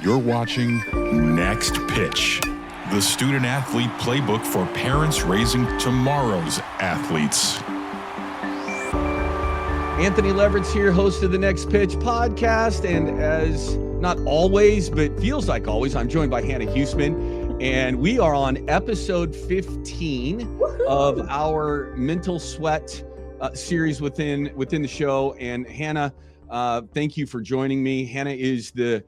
You're watching Next Pitch, the student athlete playbook for parents raising tomorrow's athletes. Anthony Leverett's here, host of the Next Pitch podcast. And as not always, but feels like always, I'm joined by Hannah Huesman. And we are on episode 15 of our Mental Sweat series within the show. And Hannah, thank you for joining me. Hannah is the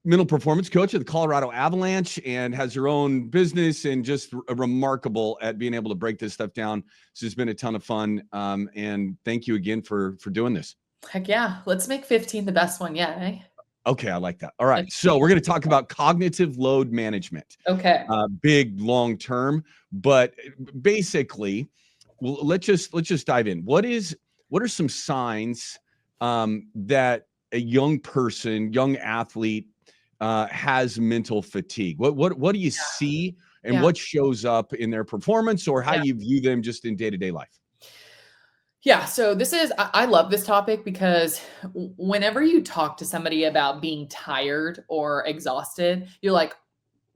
mental performance coach of the Colorado Avalanche and has her own business and just remarkable at being able to break this stuff down. This has been a ton of fun. And thank you again for doing this. Heck yeah. Let's make 15 the best one yet, eh? Okay, I like that. All right. So we're going to talk about cognitive load management. Okay. Big, long term, but basically, well, let's just dive in. What are some signs that a young person, young athlete has mental fatigue? What do you see, and what shows up in their performance, or how you view them just in day-to-day life? Yeah. So I love this topic because whenever you talk to somebody about being tired or exhausted, you're like,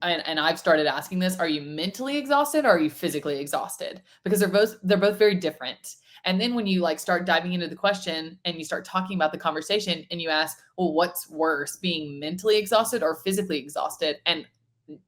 and I've started asking this, are you mentally exhausted or are you physically exhausted? Because they're both very different. And then when you start diving into the question and you start talking about the conversation and you ask, well, what's worse, being mentally exhausted or physically exhausted? And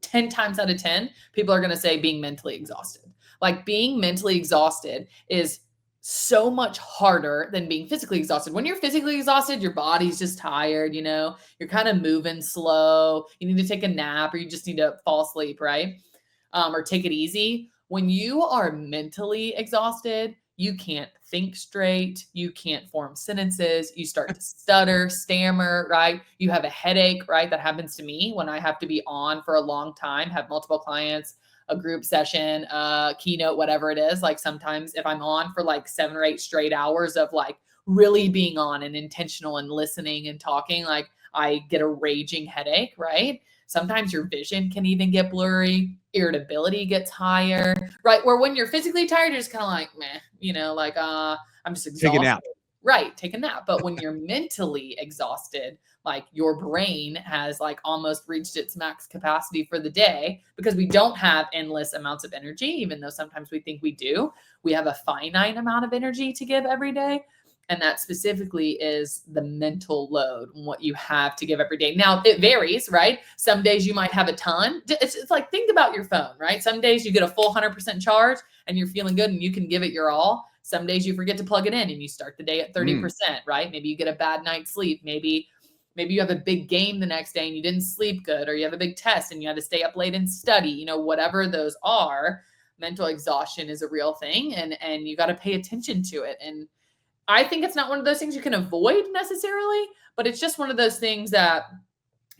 10 times out of 10, people are going to say being mentally exhausted. Like, being mentally exhausted is so much harder than being physically exhausted. When you're physically exhausted, your body's just tired, you're kind of moving slow. You need to take a nap, or you just need to fall asleep, right? Or take it easy. When you are mentally exhausted, you can't think straight. You can't form sentences. You start to stutter, stammer, right? You have a headache, right? That happens to me when I have to be on for a long time, have multiple clients, a group session, keynote, whatever it is. Like, sometimes if I'm on for 7 or 8 straight hours of really being on and intentional and listening and talking, I get a raging headache, right? Sometimes your vision can even get blurry. Irritability gets higher, right? Where when you're physically tired, you're just kind of meh, I'm just exhausted. Take a nap. Right, take a nap. But when you're mentally exhausted, your brain has almost reached its max capacity for the day, because we don't have endless amounts of energy, even though sometimes we think we do. We have a finite amount of energy to give every day. And that specifically is the mental load and what you have to give every day. Now, it varies, right? Some days you might have a ton. It's think about your phone, right? Some days you get a full 100% charge and you're feeling good and you can give it your all. Some days you forget to plug it in and you start the day at 30%, right? Maybe you get a bad night's sleep. Maybe you have a big game the next day and you didn't sleep good, or you have a big test and you had to stay up late and study. Whatever those are, mental exhaustion is a real thing, and you got to pay attention to it. And I think it's not one of those things you can avoid necessarily, but it's just one of those things that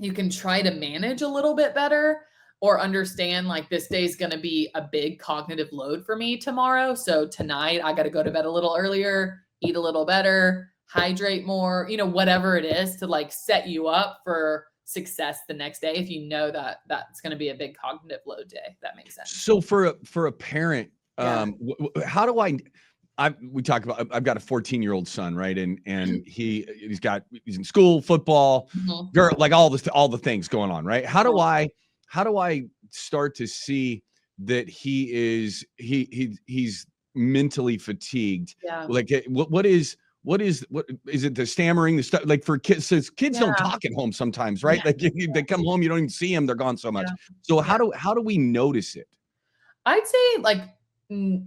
you can try to manage a little bit better, or understand this day is going to be a big cognitive load for me tomorrow. So tonight I got to go to bed a little earlier, eat a little better, hydrate more, whatever it is to set you up for success the next day, if you know that that's going to be a big cognitive load day. If that makes sense. So for a parent, how do we talk about, I've got a 14-year-old son, right? And he's in school, football, all the things going on, right? How do I start to see that he's mentally fatigued? Yeah. What is it? The stammering, the stuff, for kids, so kids don't talk at home sometimes, right? They come home, you don't even see them, they're gone so much. So how do we notice it? I'd say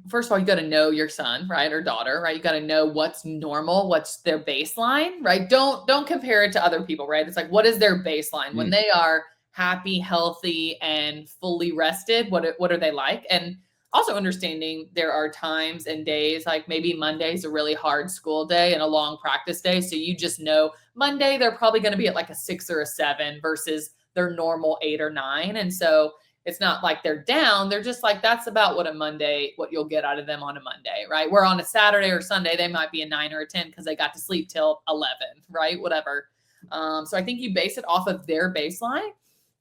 first of all, you got to know your son, right? Or daughter, right? You got to know what's normal, what's their baseline, right? Don't compare it to other people, right? It's what is their baseline when they are happy, healthy, and fully rested? What are they like? And also understanding there are times and days, maybe Monday's a really hard school day and a long practice day. So you just know Monday, they're probably going to be at a 6 or a 7 versus their normal 8 or 9. And so it's not they're down. They're just that's about what you'll get out of them on a Monday, right? Where on a Saturday or Sunday, they might be a 9 or a 10 because they got to sleep till 11, right? Whatever. So I think you base it off of their baseline,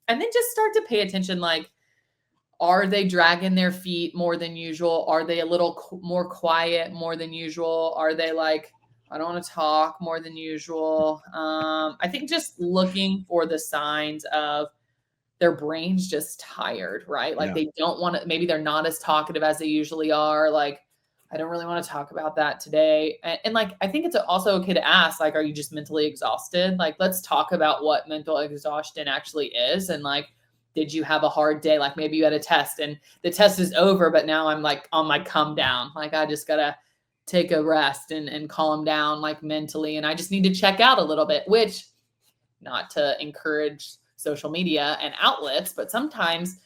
and then just start to pay attention. Are they dragging their feet more than usual? Are they a little more quiet more than usual? Are they I don't want to talk more than usual. I think just looking for the signs of their brain's just tired, right? Like they don't want to, maybe they're not as talkative as they usually are. Like, I don't really want to talk about that today. And like, I think it's also okay to ask, like, are you just mentally exhausted? Like, let's talk about what mental exhaustion actually is. And like, did you have a hard day? Like maybe you had a test and the test is over, but now I'm like on my come down. Like I just gotta take a rest and calm down like mentally. And I just need to check out a little bit, which not to encourage social media and outlets, but sometimes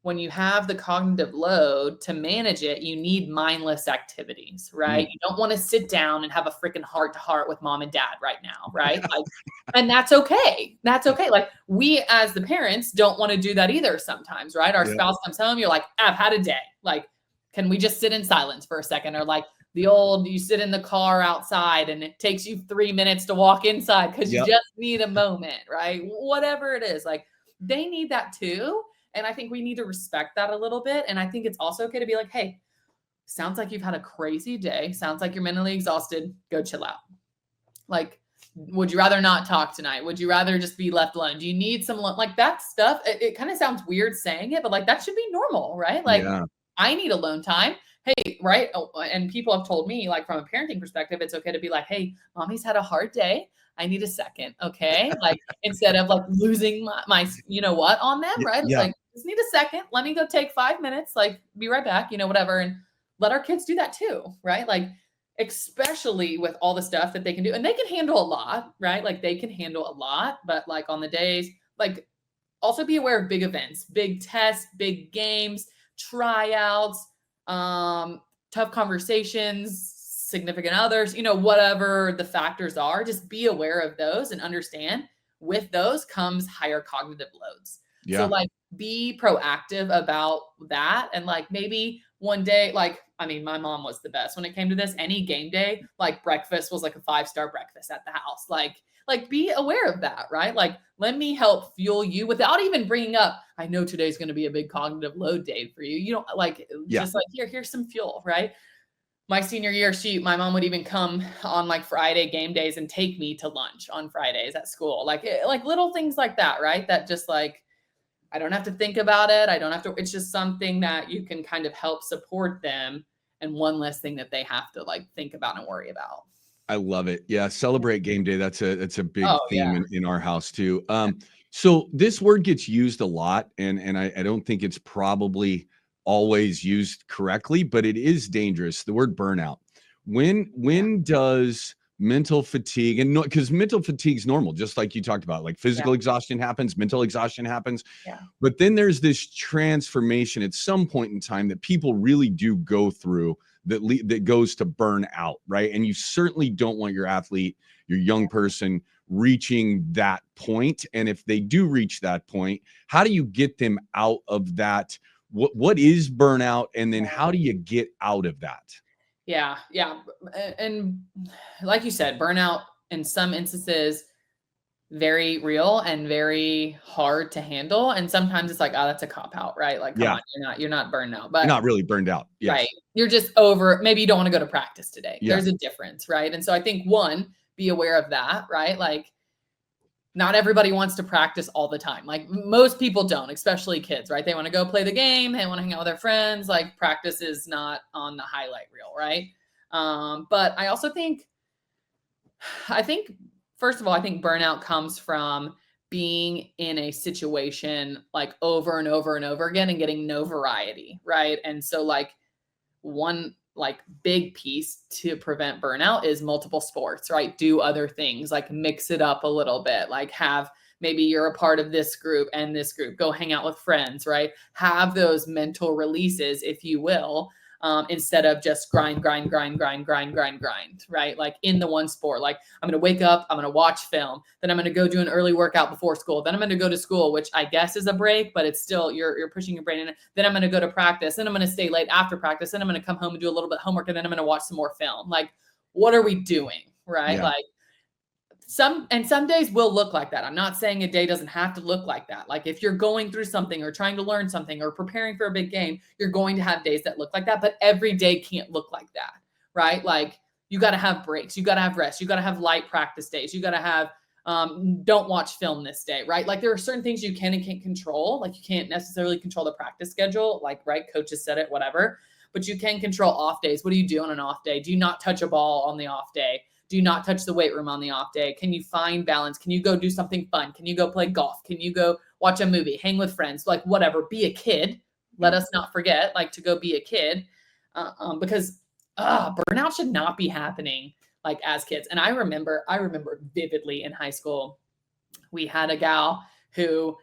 when you have the cognitive load to manage it, you need mindless activities, right? You don't want to sit down and have a freaking heart to heart with mom and dad right now, right? Like, and that's okay. That's okay. Like we as the parents don't want to do that either sometimes, right? Our spouse comes home, you're like, I've had a day. Like, can we just sit in silence for a second? Or like the old, you sit in the car outside and it takes you 3 minutes to walk inside because you just need a moment, right? Whatever it is, like they need that too. And I think we need to respect that a little bit. And I think it's also okay to be like, hey, sounds like you've had a crazy day. Sounds like you're mentally exhausted. Go chill out. Like, would you rather not talk tonight? Would you rather just be left alone? Do you need some, like that stuff? It kind of sounds weird saying it, but like that should be normal, right? Like I need alone time. Hey, right. Oh, and people have told me like from a parenting perspective, it's okay to be like, hey, mommy's had a hard day. I need a second. Okay. Like instead of like losing my you know what on them, right? It's like, just need a second. Let me go take 5 minutes, like be right back, you know, whatever. And let our kids do that too. Right. Like, especially with all the stuff that they can do and they can handle a lot, right? Like they can handle a lot, but like on the days, like also be aware of big events, big tests, big games, tryouts, tough conversations, significant others, you know, whatever the factors are, just be aware of those and understand with those comes higher cognitive loads. So like be proactive about that. And like maybe one day, like, I mean, my mom was the best when it came to this. Any game day, like breakfast was like a 5-star breakfast at the house. Like be aware of that, right? Like, let me help fuel you without even bringing up, I know today's going to be a big cognitive load day for you. You don't like, just like, here's some fuel, right? My senior year, my mom would even come on like Friday game days and take me to lunch on Fridays at school. Like little things like that, right? That just like, I don't have to think about it. I don't have to, it's just something that you can kind of help support them. And one less thing that they have to like think about and worry about. I love it. Yeah. Celebrate game day. That's a big theme in our house too. So this word gets used a lot and I don't think it's probably always used correctly, but it is dangerous. The word burnout. When does mental fatigue and because mental fatigue is normal, just like you talked about, like physical exhaustion happens, mental exhaustion happens. But then there's this transformation at some point in time that people really do go through that goes to burn out, right? And you certainly don't want your athlete, your young person reaching that point. And if they do reach that point, how do you get them out of that? What is burnout? And then how do you get out of that? Yeah. And like you said, burnout in some instances, very real and very hard to handle. And sometimes it's like, oh, that's a cop out, right? Like, come on, you're not burned out, but you're not really burned out. Yes. Right. You're just over, maybe you don't want to go to practice today. There's a difference, right? And so I think one, be aware of that, right? Like not everybody wants to practice all the time. Like most people don't, especially kids, right? They want to go play the game. They want to hang out with their friends. Like practice is not on the highlight reel, right? But I also think, first of all, I think burnout comes from being in a situation like over and over and over again and getting no variety, right? And so like one like big piece to prevent burnout is multiple sports, right? Do other things, like mix it up a little bit, like have maybe you're a part of this group and this group, go hang out with friends, right? Have those mental releases, if you will, instead of just grind, right? Like in the one sport, like I'm going to wake up, I'm going to watch film, then I'm going to go do an early workout before school. Then I'm going to go to school, which I guess is a break, but it's still, you're pushing your brain in it. Then I'm going to go to practice. Then I'm going to stay late after practice. Then I'm going to come home and do a little bit of homework. And then I'm going to watch some more film. Like, what are we doing? Right. Like some days will look like that. I'm not saying a day doesn't have to look like that. Like if you're going through something or trying to learn something or preparing for a big game, you're going to have days that look like that, but every day can't look like that, right? Like You got to have breaks. You got to have rest. You got to have light practice days. You got to have, don't watch film this day, right? Like there are certain things you can and can't control. Like you can't necessarily control the practice schedule. Like, right. Coaches said it, whatever, but you can control off days. What do you do on an off day? Do you not touch a ball on the off day? Do you not touch the weight room on the off day? Can you find balance? Can you go do something fun? Can you go play golf? Can you go watch a movie, hang with friends, like whatever, be a kid. Let us not forget, like to go be a kid, because burnout should not be happening like as kids. And I remember vividly in high school, we had a gal who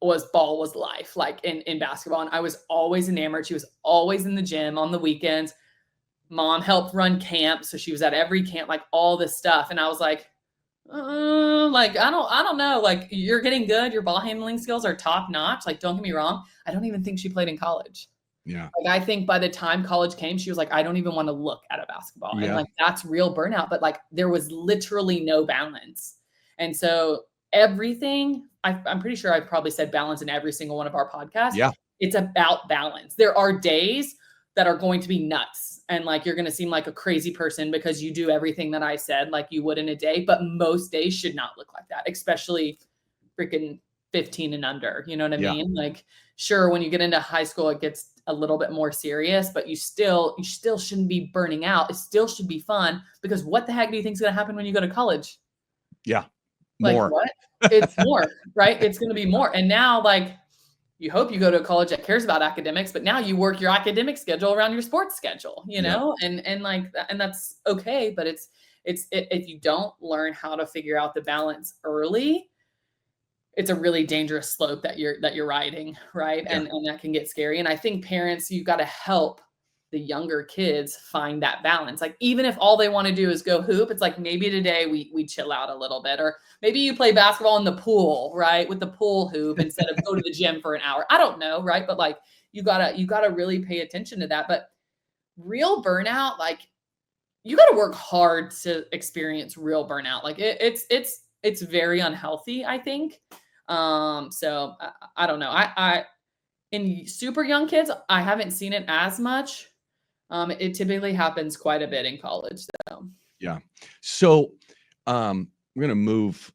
ball was life, like in basketball. And I was always enamored. She was always in the gym on the weekends. Mom helped run camp. So she was at every camp, like all this stuff. And I was like, like, I don't know. Like you're getting good. Your ball handling skills are top notch. Like, don't get me wrong. I don't even think she played in college. Yeah. Like, I think by the time college came, she was like, I don't even want to look at a basketball. Yeah. And like, that's real burnout, but like there was literally no balance. And so everything, I'm pretty sure I've probably said balance in every single one of our podcasts. Yeah. It's about balance. There are days that are going to be nuts. And like, you're going to seem like a crazy person because you do everything that I said, like you would in a day, but most days should not look like that, especially freaking 15 and under, you know what I mean? Like, sure, when you get into high school, it gets a little bit more serious, but you still shouldn't be burning out. It still should be fun, because what the heck do you think is going to happen when you go to college? Yeah. More. Like what? It's more, right? It's going to be more. And now, like, you hope you go to a college that cares about academics, but now you work your academic schedule around your sports schedule, you know, and like, and that's okay. But if you don't learn how to figure out the balance early, it's a really dangerous slope that you're riding. Right. Yeah. And that can get scary. And I think parents, you've got to help the younger kids find that balance. Like, even if all they want to do is go hoop, it's like, maybe today we chill out a little bit, or maybe you play basketball in the pool, right? With the pool hoop instead of go to the gym for an hour. I don't know. Right. But like, you gotta really pay attention to that. But real burnout, like you got to work hard to experience real burnout. Like it's very unhealthy, I think. So I don't know. I in super young kids, I haven't seen it as much. It typically happens quite a bit in college, though. Yeah. So we're going to move.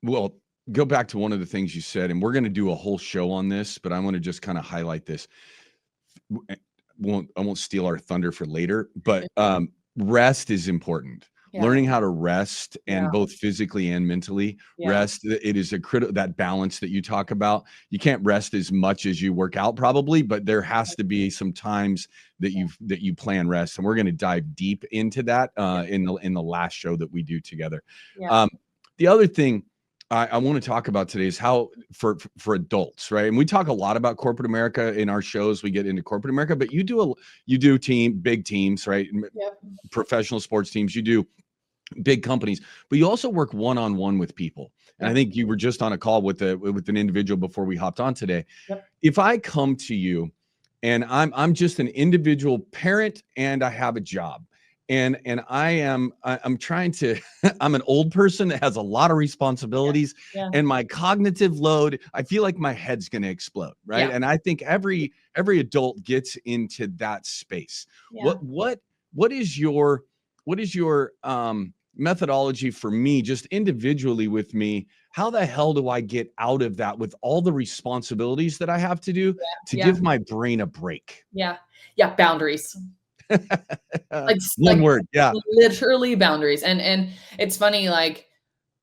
Well, go back to one of the things you said, and we're going to do a whole show on this, but I want to just kind of highlight this. I won't steal our thunder for later, but rest is important. Yeah. Learning how to rest, and both physically and mentally rest. It is a critical, that balance that you talk about. You can't rest as much as you work out probably, but there has to be some times that you plan rest. And we're going to dive deep into that in the last show that we do together. Yeah. The other thing I want to talk about today is how for adults, right? And we talk a lot about corporate America in our shows. We get into corporate America, but you do big teams, right? Yep. Professional sports teams. You do big companies, but you also work one-on-one with people. And I think you were just on a call with an individual before we hopped on today. Yep. If I come to you and I'm just an individual parent and I have a job, and I'm trying to, I'm an old person that has a lot of responsibilities, and my cognitive load, I feel like my head's going to explode. Right. Yeah. And I think every adult gets into that space. Yeah. What is your methodology for me, just individually with me? How the hell do I get out of that with all the responsibilities that I have to do to give my brain a break? Yeah. Boundaries. One word. Yeah. Literally boundaries. And it's funny, like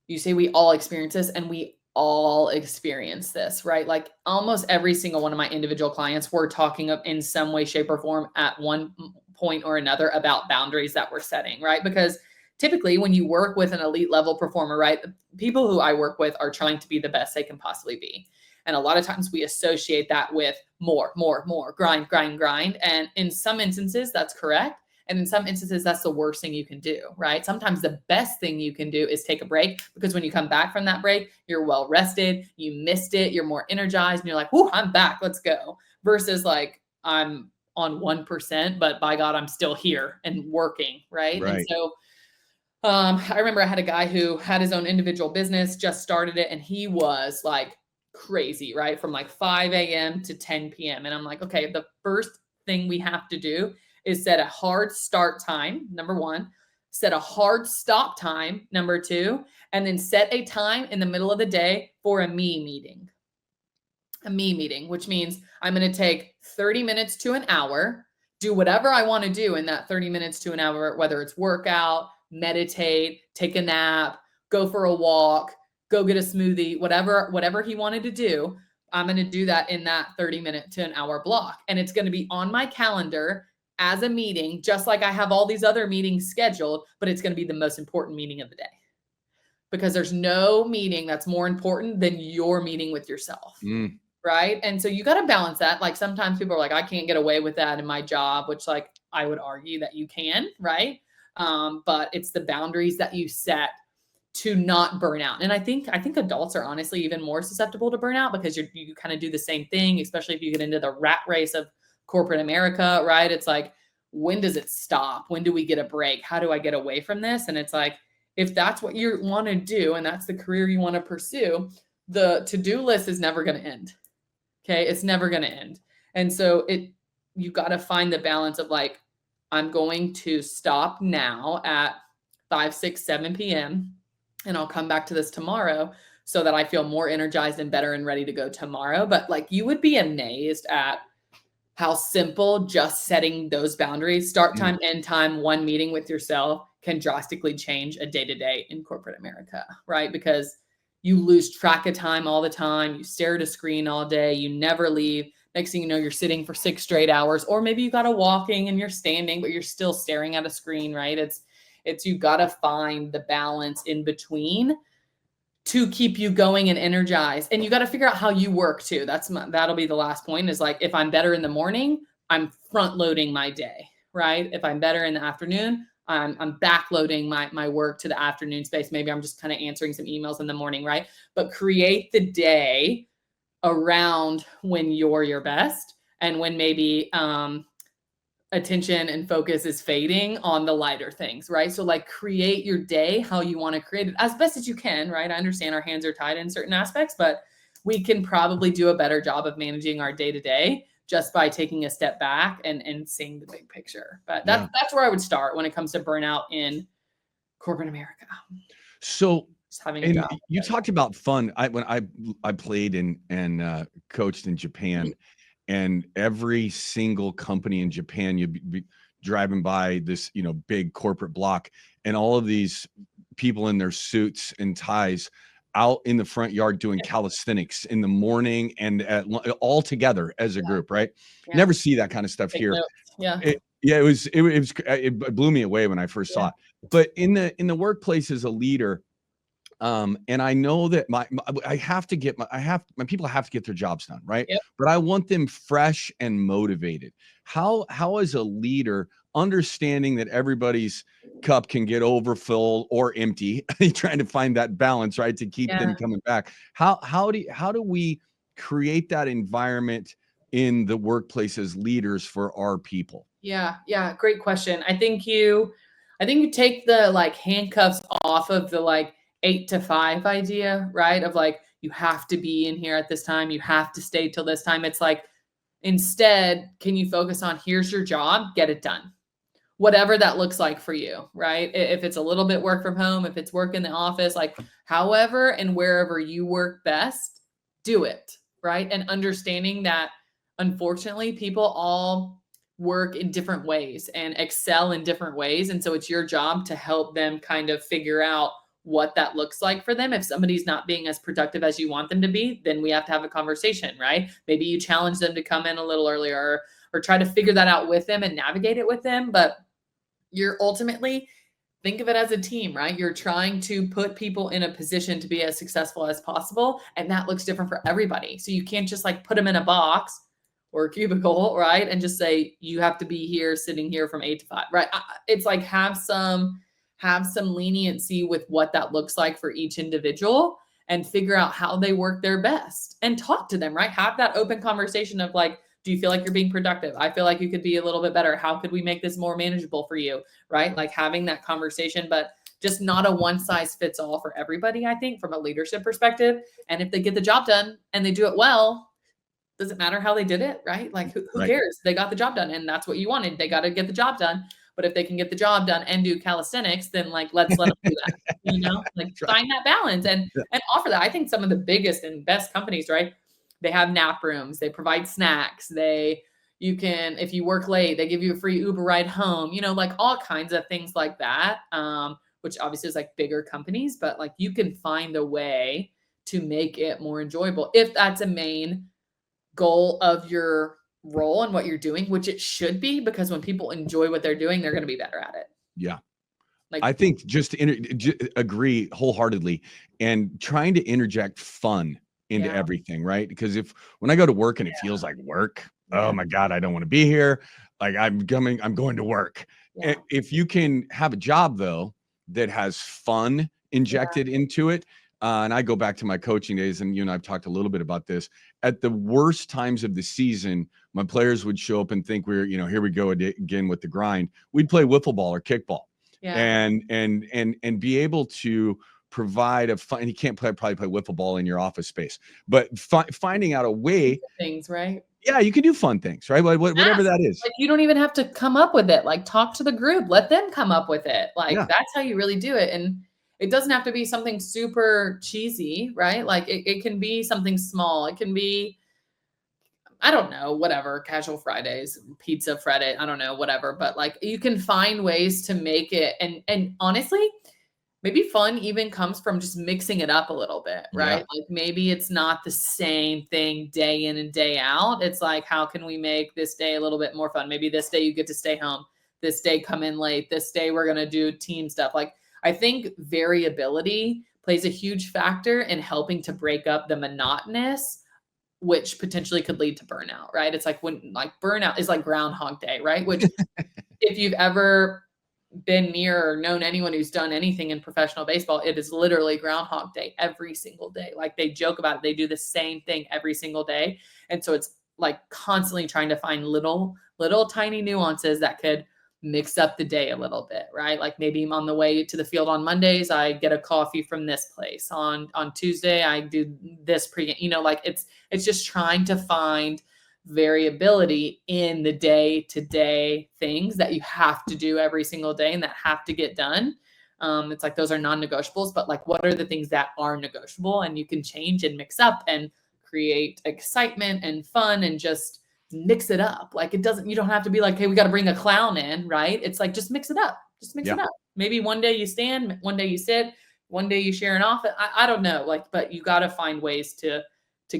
you say, we all experience this, and we all experience this, right? Like almost every single one of my individual clients, we're talking of in some way, shape, or form at one point or another about boundaries that we're setting, right? Because typically when you work with an elite level performer, right, people who I work with are trying to be the best they can possibly be. And a lot of times we associate that with more, grind. And in some instances, that's correct. And in some instances, that's the worst thing you can do, right? Sometimes the best thing you can do is take a break, because when you come back from that break, you're well rested, you missed it, you're more energized, and you're like, whoo, I'm back, let's go. Versus like, I'm on 1%, but by God, I'm still here and working, right? And so I remember I had a guy who had his own individual business, just started it, and he was like crazy, right? From like 5 a.m. to 10 p.m. And I'm like, okay, the first thing we have to do is set a hard start time, number one. set a hard stop time, number 2, and then set a time in the middle of the day for a me meeting. A me meeting, which means I'm going to take 30 minutes to an hour, do whatever I want to do in that 30 minutes to an hour, whether it's workout, meditate, take a nap, go for a walk, go get a smoothie, whatever he wanted to do. I'm going to do that in that 30-minute to an hour block. And it's going to be on my calendar as a meeting, just like I have all these other meetings scheduled, but it's going to be the most important meeting of the day. Because there's no meeting that's more important than your meeting with yourself. Right. And so you got to balance that. Like sometimes people are like, I can't get away with that in my job, which like I would argue that you can. Right. But it's the boundaries that you set to not burn out. And I think adults are honestly even more susceptible to burnout because you kind of do the same thing, especially if you get into the rat race of corporate America, right? It's like, when does it stop? When do we get a break? How do I get away from this? And it's like, if that's what you want to do and that's the career you want to pursue, the to-do list is never going to end. Okay. It's never going to end. And so you got to find the balance of like, I'm going to stop now at 5, 6, 7 p.m. and I'll come back to this tomorrow so that I feel more energized and better and ready to go tomorrow. But like, you would be amazed at how simple just setting those boundaries, start time, end time, one meeting with yourself can drastically change a day-to-day in corporate America, right? Because you lose track of time all the time. You stare at a screen all day. You never leave. Next thing you know, you're sitting for 6 straight hours, or maybe you got to walking and you're standing, but you're still staring at a screen, right? It's you got to find the balance in between to keep you going and energized. And you got to figure out how you work too. That'll be the last point is like, if I'm better in the morning, I'm front loading my day, right? If I'm better in the afternoon, I'm backloading my work to the afternoon space. Maybe I'm just kind of answering some emails in the morning, right? But create the day around when you're your best and when maybe attention and focus is fading on the lighter things, right? So like create your day how you want to create it as best as you can, right? I understand our hands are tied in certain aspects, but we can probably do a better job of managing our day-to-day just by taking a step back and seeing the big picture. But that's where I would start when it comes to burnout in corporate America. So just having and you talked about fun. When I played and coached in Japan, and every single company in Japan, you'd be driving by this, big corporate block, and all of these people in their suits and ties out in the front yard doing calisthenics in the morning and all together as a group, right? Yeah. Never see that kind of stuff here. It blew me away when I first saw it. But in the workplace as a leader, and I know that my people have to get their jobs done, right? Yep. But I want them fresh and motivated. How as a leader, understanding that everybody's cup can get overfull or empty, trying to find that balance, right, to keep them coming back. How do we create that environment in the workplace as leaders for our people? Yeah, great question. I think you take the like handcuffs off of the like 8 to 5 idea, right? Of like, you have to be in here at this time. You have to stay till this time. It's like, instead, can you focus on here's your job, get it done. Whatever that looks like for you, right? If it's a little bit work from home, if it's work in the office, like however and wherever you work best, do it, right? And understanding that unfortunately people all work in different ways and excel in different ways. And so it's your job to help them kind of figure out what that looks like for them. If somebody's not being as productive as you want them to be, then we have to have a conversation, right? Maybe you challenge them to come in a little earlier or try to figure that out with them and navigate it with them. But you're ultimately, think of it as a team, right? You're trying to put people in a position to be as successful as possible. And that looks different for everybody. So you can't just like put them in a box or a cubicle, right? And just say, you have to be here, sitting here from 8 to 5, right? It's like, have some leniency with what that looks like for each individual and figure out how they work their best and talk to them, right? Have that open conversation of like, do you feel like you're being productive? I feel like you could be a little bit better. How could we make this more manageable for you, right? Like having that conversation, but just not a one size fits all for everybody, I think, from a leadership perspective. And if they get the job done and they do it well, does it matter how they did it, right? Like who cares? They got the job done and that's what you wanted. They got to get the job done. but if they can get the job done and do calisthenics, then like let's let them do that. Like Right. find that balance and Yeah. offer that. I think some of the biggest and best companies, right? They have nap rooms, they provide snacks, you can, if you work late, they give you a free Uber ride home, like all kinds of things like that. Which obviously is like bigger companies, but like you can find a way to make it more enjoyable if that's a main goal of your role and what you're doing, which it should be, because when people enjoy what they're doing, they're going to be better at it. Yeah. Like, I think just to agree wholeheartedly, and trying to interject fun into yeah, everything, right? Because when I go to work and it feels like work, yeah, oh my God, I don't want to be here. Like I'm going to work. yeah, If you can have a job though that has fun yeah, injected into it, and I go back to my coaching days, and you and I've talked a little bit about this. At the worst times of the season, my players would show up and think here we go again with the grind. We'd play wiffle ball or kickball yeah. and be able to provide a fun. And you can't probably play wiffle ball in your office space, but finding out a way. Things, right? Yeah, you can do fun things, right? Whatever Ask. that is. Like, you don't even have to come up with it. Like, talk to the group, let them come up with it. Like, Yeah, that's how you really do it. And it doesn't have to be something super cheesy, right? Like, it can be something small. It can be, I don't know, whatever, casual Fridays, pizza Friday, I don't know, whatever. But like, you can find ways to make it. And honestly, maybe fun even comes from just mixing it up a little bit, yeah, right? Like maybe it's not the same thing day in and day out. It's like, how can we make this day a little bit more fun? Maybe this day you get to stay home. This day come in late. This day we're going to do team stuff. Like I think variability plays a huge factor in helping to break up the monotonous, which potentially could lead to burnout, right? It's like when like burnout is like Groundhog Day, right? Which if you've ever been near or known anyone who's done anything in professional baseball, it is literally Groundhog Day every single day. Like they joke about it. They do the same thing every single day. And so it's like constantly trying to find little tiny nuances that could mix up the day a little bit, right? Like maybe I'm on the way to the field on Mondays, I get a coffee from this place. On Tuesday, I do this like it's just trying to find variability in the day-to-day things that you have to do every single day and that have to get done. It's like those are non-negotiables, but like what are the things that are negotiable and you can change and mix up and create excitement and fun and just mix it up. Like you don't have to be like, hey, we got to bring a clown in, right? It's like just mix it up. Just mix yeah. it up. Maybe one day you stand, one day you sit, one day you share an office. I don't know. Like, but you got to find ways to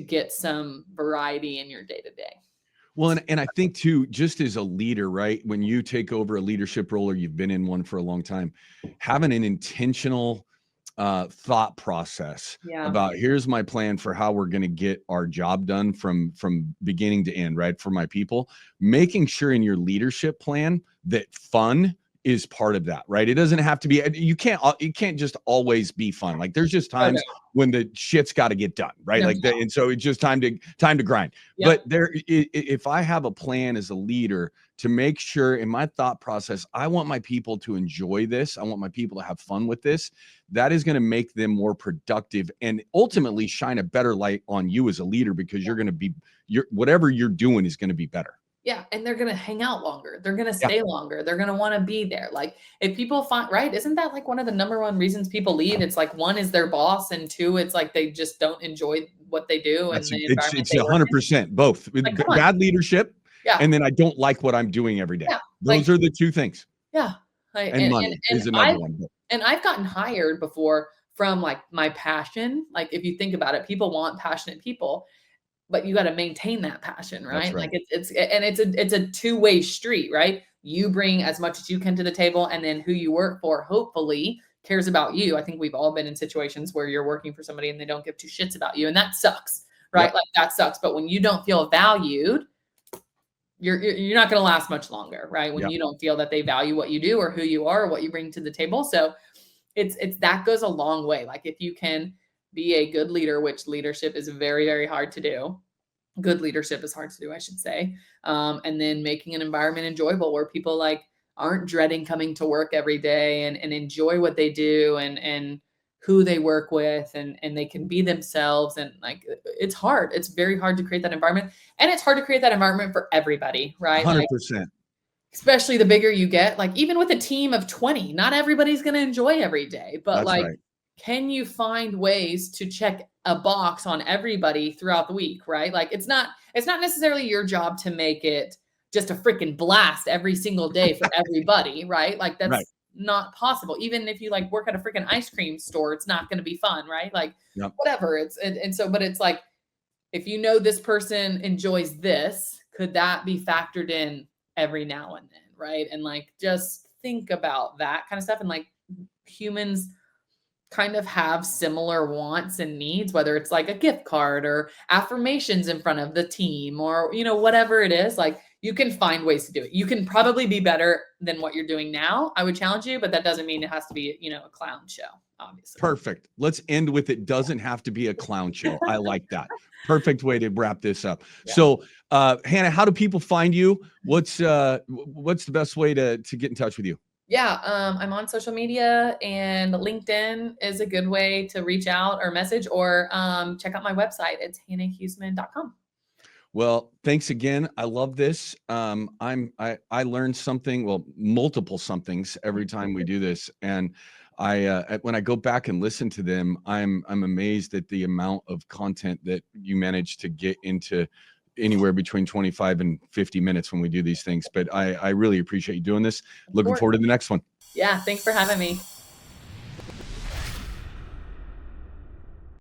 get some variety in your day to day. Well, and I think too, just as a leader, right? When you take over a leadership role or you've been in one for a long time, having an intentional thought process about here's my plan for how we're going to get our job done from beginning to end, right? For my people, making sure in your leadership plan that fun is part of that, right? It doesn't have to be, you can't just always be fun. Like there's just times when the shit's got to get done, right? And so it's just time to grind. Yep. But if I have a plan as a leader to make sure in my thought process, I want my people to enjoy this. I want my people to have fun with this. That is going to make them more productive and ultimately shine a better light on you as a leader, because you're going to be, whatever you're doing is going to be better. Yeah. And they're going to hang out longer. They're going to stay longer. They're going to want to be there. Like if people find, right. Isn't that like one of the number one reasons people leave? It's like, one is their boss, and two, it's like, they just don't enjoy what they do. And the environment it's 100% both. Like, bad leadership. Yeah. And then I don't like what I'm doing every day. Yeah. Those are the two things. Yeah. And money is another one. And I've gotten hired before from like my passion. Like if you think about it, people want passionate people, but you got to maintain that passion, right? That's right. Like it's a two-way street, right? You bring as much as you can to the table, and then who you work for hopefully cares about you. I think we've all been in situations where you're working for somebody and they don't give two shits about you, and that sucks, right? Yep. Like that sucks. But when you don't feel valued, you're not going to last much longer, right? When you don't feel that they value what you do or who you are or what you bring to the table. So it's that goes a long way. Like if you can be a good leader, which leadership is very, very hard to do. Good leadership is hard to do, I should say. And then making an environment enjoyable where people like aren't dreading coming to work every day and enjoy what they do and who they work with and they can be themselves. And like, it's hard. It's very hard to create that environment. And it's hard to create that environment for everybody, right? 100%. especially the bigger you get, like even with a team of 20, not everybody's going to enjoy every day, but That's like, right. can you find ways to check a box on everybody throughout the week, right? Like it's not necessarily your job to make it just a freaking blast every single day for everybody, right? Like Right. that's not possible. Even if you like work at a freaking ice cream store, it's not going to be fun, right? Like Yep. whatever. And so, but it's like, if you know this person enjoys this, could that be factored in every now and then, right? And like just think about that kind of stuff. And like humans kind of have similar wants and needs, whether it's like a gift card or affirmations in front of the team or, you know, whatever it is, like you can find ways to do it. You can probably be better than what you're doing now. I would challenge you, but that doesn't mean it has to be, you know, a clown show, obviously. Perfect. Let's end with it doesn't have to be a clown show. I like that. Perfect way to wrap this up. Yeah. So, Hannah, how do people find you? What's the best way to get in touch with you? Yeah, I'm on social media, and LinkedIn is a good way to reach out or message, or check out my website. It's hannahhuesman.com. Well, thanks again. I love this. I learned something, well, multiple somethings every time we do this, and when I go back and listen to them, I'm amazed at the amount of content that you manage to get into anywhere between 25 and 50 minutes when we do these things. But I really appreciate you doing this. Looking forward to the next one. Yeah, thanks for having me.